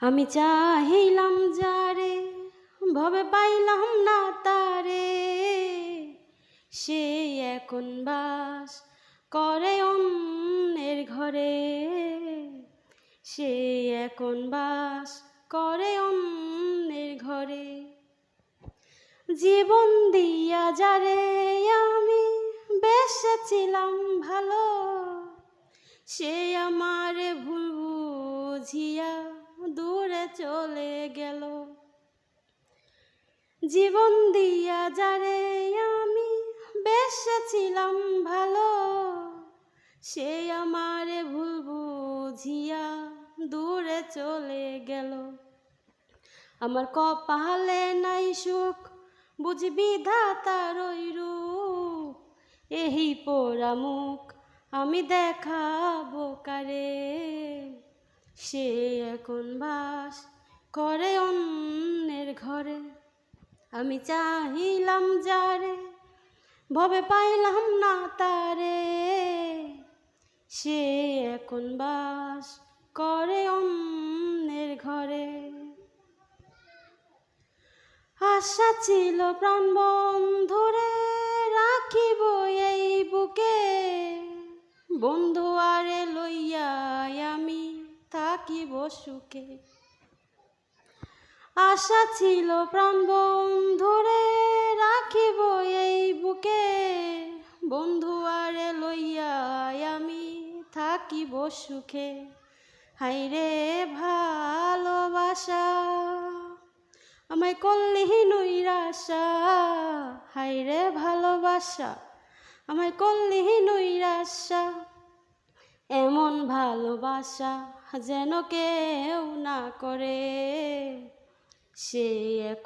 আমি চাহিলাম যারে, ভবে পাইলাম না তারে, সে এখন বাস করে অন্যের ঘরে, সে এখন বাস করে অন্যের ঘরে। জীবন দিয়া যারে আমি বেসেছিলাম ভালো, সে আমার ভুল বুঝিয়া দূরে চলে গেল। জীবন দিয়া যারে আমি বেসেছিলাম ভালো, সে আমার ভুল বুঝিয়া দূরে চলে গেল। আমার কপালে নাই সুখ, বুঝি বিধাতার ওই রূপ, এই পোড়া মুখ আমি দেখাবো কারে, সে এখন বাস করে অন্যের ঘরে। আমি চাহিলাম যারে, ভবে পাইলাম না তারে, সে এখন বাস করে অন্যের ঘরে। আশা ছিল প্রাণ বন্ধুরে রাখিব এই বুকে, বন্ধু আরে লইয়া আমি থাকিব সুখে। আশা ছিল প্রাণ বন্ধুরে রাখিব এই বুকে, বন্ধু আরে লইয়া আমি থাকিব সুখে। হাইরে ভালোবাসা আমায় করলি নৈরাশা, হাইরে ভালোবাসা আমায় করলি নৈরাশা। এমন ভালোবাসা যেন কেউ না করে, সে